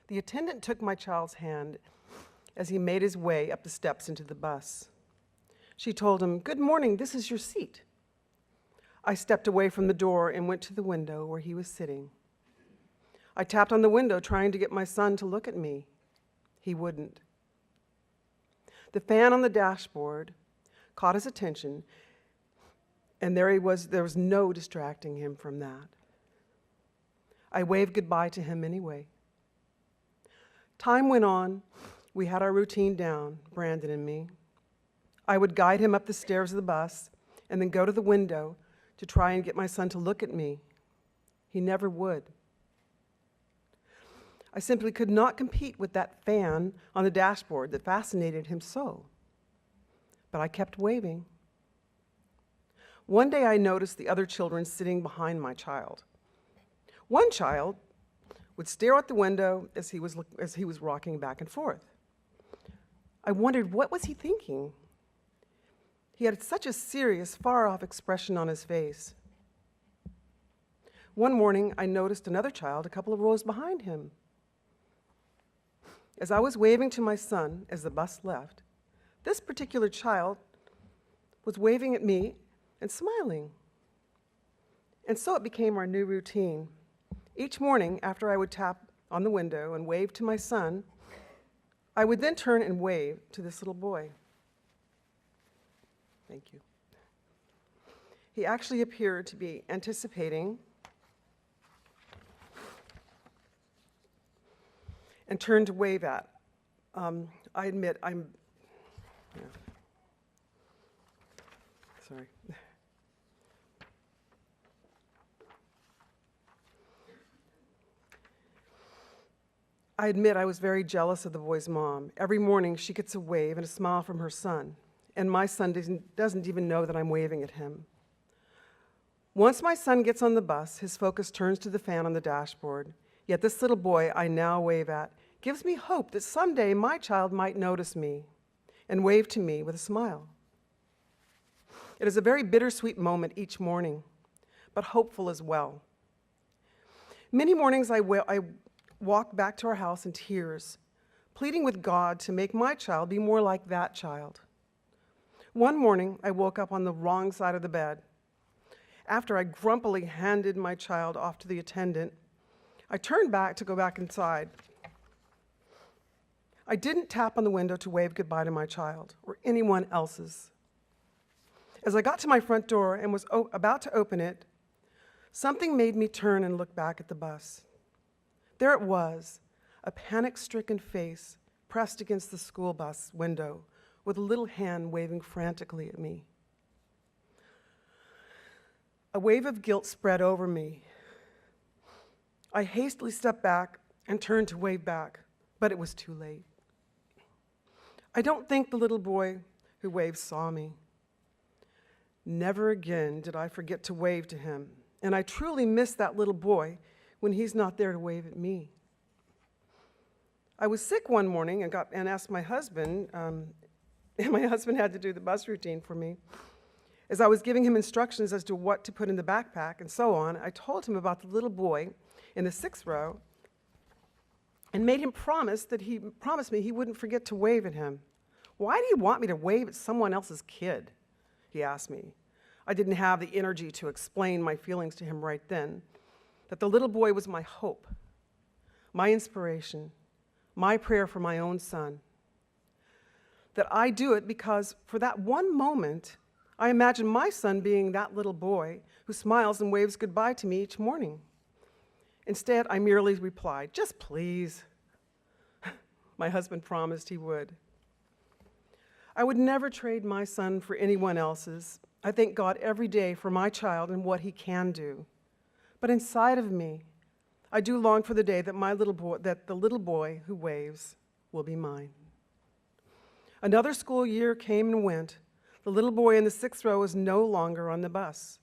The attendant took my child's hand as he made his way up the steps into the bus. She told him, "Good morning, this is your seat." I stepped away from the door and went to the window where he was sitting. I tapped on the window trying to get my son to look at me. He wouldn't. The fan on the dashboard caught his attention, and there was no distracting him from that. I waved goodbye to him anyway. Time went on. We had our routine down, Brandon and me. I would guide him up the stairs of the bus and then go to the window to try and get my son to look at me. He never would. I simply could not compete with that fan on the dashboard that fascinated him so. But I kept waving. One day I noticed the other children sitting behind my child. One child would stare out the window as he was rocking back and forth. I wondered, what was he thinking? He had such a serious, far-off expression on his face. One morning, I noticed another child a couple of rows behind him. As I was waving to my son as the bus left, this particular child was waving at me and smiling. And so it became our new routine. Each morning, after I would tap on the window and wave to my son, I would then turn and wave to this little boy. Thank you. He actually appeared to be anticipating and turned to wave at. I admit, sorry. I admit I was very jealous of the boy's mom. Every morning she gets a wave and a smile from her son, and my son doesn't even know that I'm waving at him. Once my son gets on the bus, his focus turns to the fan on the dashboard. Yet this little boy I now wave at gives me hope that someday my child might notice me and wave to me with a smile. It is a very bittersweet moment each morning, but hopeful as well. Many mornings I walk back to our house in tears, pleading with God to make my child be more like that child. One morning, I woke up on the wrong side of the bed. After I grumpily handed my child off to the attendant, I turned back to go back inside. I didn't tap on the window to wave goodbye to my child or anyone else's. As I got to my front door and was about to open it, something made me turn and look back at the bus. There it was, a panic-stricken face pressed against the school bus window with a little hand waving frantically at me. A wave of guilt spread over me. I hastily stepped back and turned to wave back, but it was too late. I don't think the little boy who waved saw me. Never again did I forget to wave to him, and I truly miss that little boy when he's not there to wave at me. I was sick one morning and asked my husband, and my husband had to do the bus routine for me. As I was giving him instructions as to what to put in the backpack and so on, I told him about the little boy in the 6th row and made him promise me he wouldn't forget to wave at him. "Why do you want me to wave at someone else's kid?" he asked me. I didn't have the energy to explain my feelings to him right then, that the little boy was my hope, my inspiration, my prayer for my own son. That I do it because for that one moment, I imagine my son being that little boy who smiles and waves goodbye to me each morning. Instead, I merely replied, "Just please." My husband promised he would. I would never trade my son for anyone else's. I thank God every day for my child and what he can do. But inside of me, I do long for the day that the little boy who waves will be mine. Another school year came and went. The little boy in the 6th row is no longer on the bus.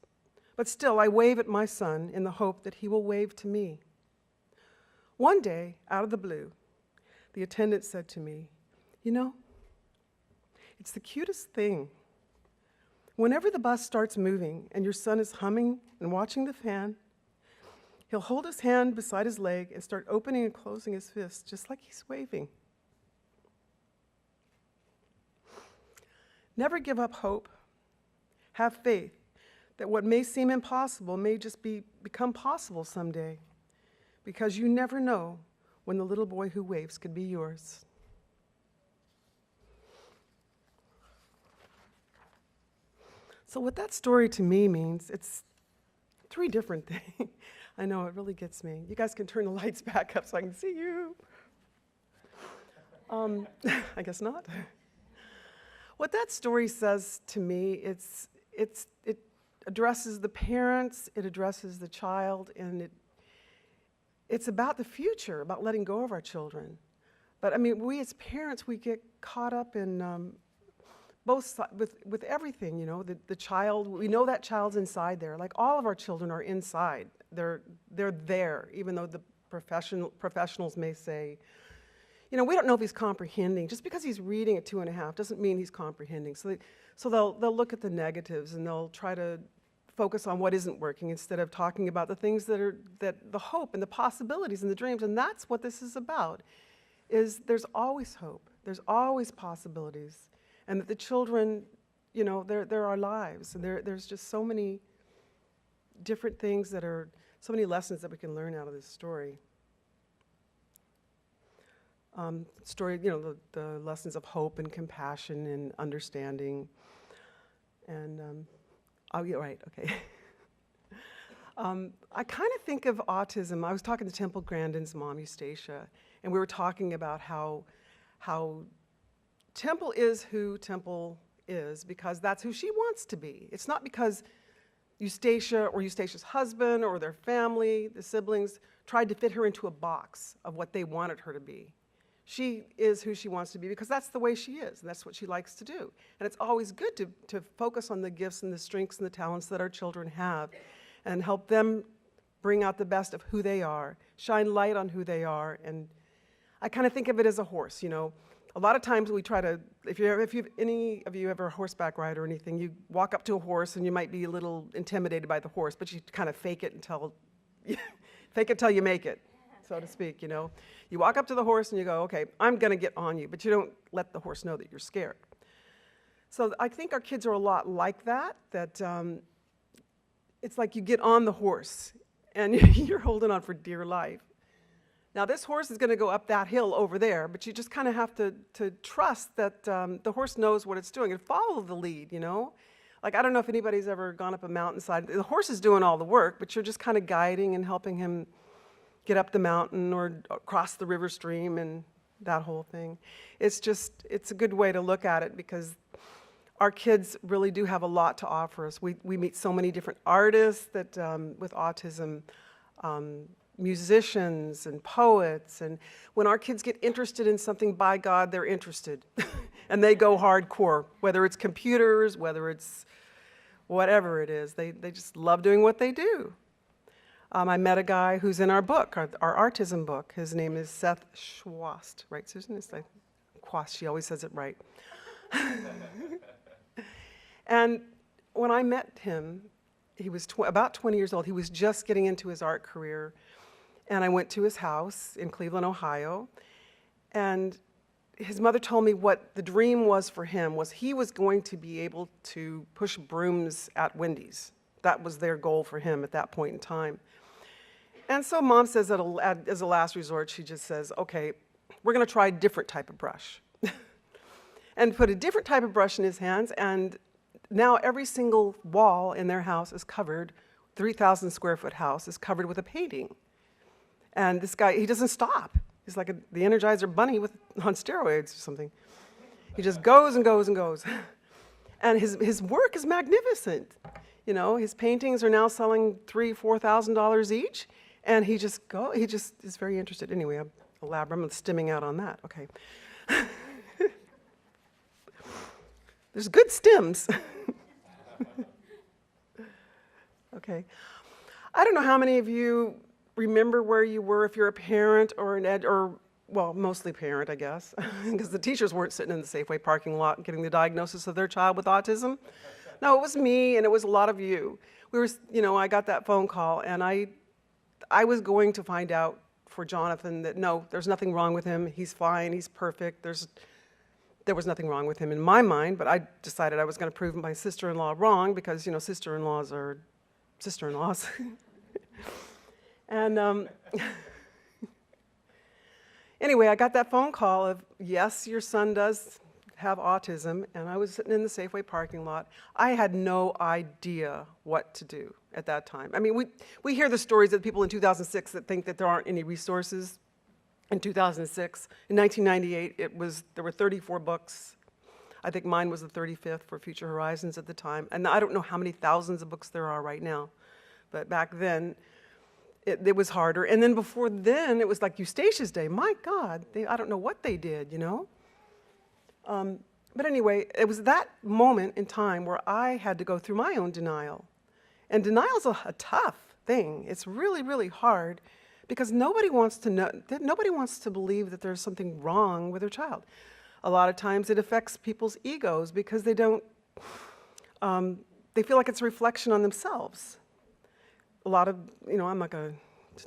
But still, I wave at my son in the hope that he will wave to me. One day, out of the blue, the attendant said to me, "You know, it's the cutest thing. Whenever the bus starts moving and your son is humming and watching the fan, He'll hold his hand beside his leg and start opening and closing his fists, just like he's waving. Never give up hope. Have faith that what may seem impossible may just become possible someday, because you never know when the little boy who waves could be yours. So what that story to me means, it's three different things. I know, it really gets me. You guys can turn the lights back up so I can see you. I guess not. What that story says to me, it addresses the parents, it addresses the child, and it's about the future, about letting go of our children. But I mean, we as parents, we get caught up in with everything, you know, the child, we know that child's inside there. Like all of our children are inside. They're there, even though the professionals may say, you know, we don't know if he's comprehending. Just because he's reading at 2.5 doesn't mean he's comprehending. So they'll look at the negatives and they'll try to focus on what isn't working instead of talking about the things that the hope and the possibilities and the dreams. And that's what this is about, is there's always hope. There's always possibilities. And that the children, you know, they're our lives. And there's just so many different things so many lessons that we can learn out of this story. You know, the lessons of hope and compassion and understanding. And I'll get right, okay. I kind of think of autism. I was talking to Temple Grandin's mom, Eustacia, and we were talking about how Temple is who Temple is because that's who she wants to be. It's not because Eustacia or Eustacia's husband or their family, the siblings, tried to fit her into a box of what they wanted her to be. She is who she wants to be because that's the way she is, and that's what she likes to do. And it's always good to focus on the gifts and the strengths and the talents that our children have and help them bring out the best of who they are, shine light on who they are. And I kind of think of it as a horse, you know. A lot of times we try to, if any of you ever horseback ride or anything, you walk up to a horse and you might be a little intimidated by the horse, but you kind of fake it until you make it, so to speak, you know. You walk up to the horse and you go, okay, I'm gonna get on you, but you don't let the horse know that you're scared. So I think our kids are a lot like that it's like you get on the horse and you're holding on for dear life. Now this horse is gonna go up that hill over there, but you just kind of have to trust that the horse knows what it's doing and follow the lead, you know? Like, I don't know if anybody's ever gone up a mountainside. The horse is doing all the work, but you're just kind of guiding and helping him get up the mountain or cross the river stream and that whole thing. It's a good way to look at it because our kids really do have a lot to offer us. We meet so many different artists that with autism, musicians and poets, and when our kids get interested in something, by God, they're interested. And they go hardcore, whether it's computers, whether it's whatever it is. They just love doing what they do. I met a guy who's in our book, our autism book. His name is Seth Schwast, right, Susan? It's like Quast, she always says it right. And when I met him, he was about 20 years old. He was just getting into his art career. And I went to his house in Cleveland, Ohio. And his mother told me what the dream was for him was he was going to be able to push brooms at Wendy's. That was their goal for him at that point in time. And so Mom says that as a last resort, she just says, okay, we're going to try a different type of brush. And put a different type of brush in his hands, and now every single wall in their house is covered, 3,000 square foot house is covered with a painting. And this guy, he doesn't stop. He's like the Energizer Bunny on steroids or something. He just goes and goes and goes. And his work is magnificent. You know, his paintings are now selling $3,000–4,000 each, and he just is very interested. Anyway, I'm stimming out on that. Okay. There's good stems. Okay. I don't know how many of you remember where you were if you're a parent or well, mostly parent, I guess, because the teachers weren't sitting in the Safeway parking lot getting the diagnosis of their child with autism. No, it was me, and it was a lot of you. We were, you know, I got that phone call, and I I was going to find out for Jonathan that no, there's nothing wrong with him. He's fine. He's perfect. There was nothing wrong with him in my mind, but I decided I was going to prove my sister-in-law wrong because, you know, sister-in-laws are sister-in-laws. And anyway, I got that phone call of, yes, your son does have autism, and I was sitting in the Safeway parking lot. I had no idea what to do at that time. I mean, we hear the stories of people in 2006 that think that there aren't any resources. In 2006, in 1998, there were 34 books. I think mine was the 35th for Future Horizons at the time. And I don't know how many thousands of books there are right now. But back then, it was harder. And then before then, it was like Eustatia's Day. My God, I don't know what they did, you know? But anyway, it was that moment in time where I had to go through my own denial. And denial's a tough thing. It's really, really hard. Because nobody wants to believe that there's something wrong with their child. A lot of times it affects people's egos because they feel like it's a reflection on themselves. A lot of, you know, I'm not going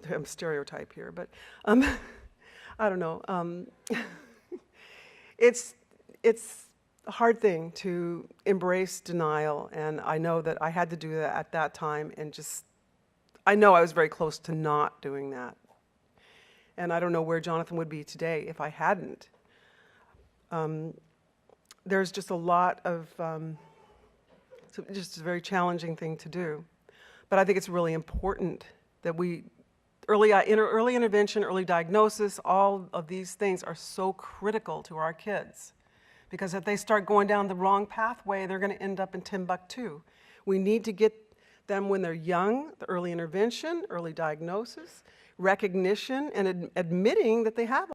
to stereotype here, but I don't know. It's a hard thing to embrace denial, and I know that I had to do that at that time, and I know I was very close to not doing that. And I don't know where Jonathan would be today if I hadn't. There's just a lot of, just a very challenging thing to do. But I think it's really important that early intervention, early diagnosis, all of these things are so critical to our kids. Because if they start going down the wrong pathway, they're going to end up in Timbuktu. We need to get them when they're young, the early intervention, early diagnosis, recognition, and admitting that they have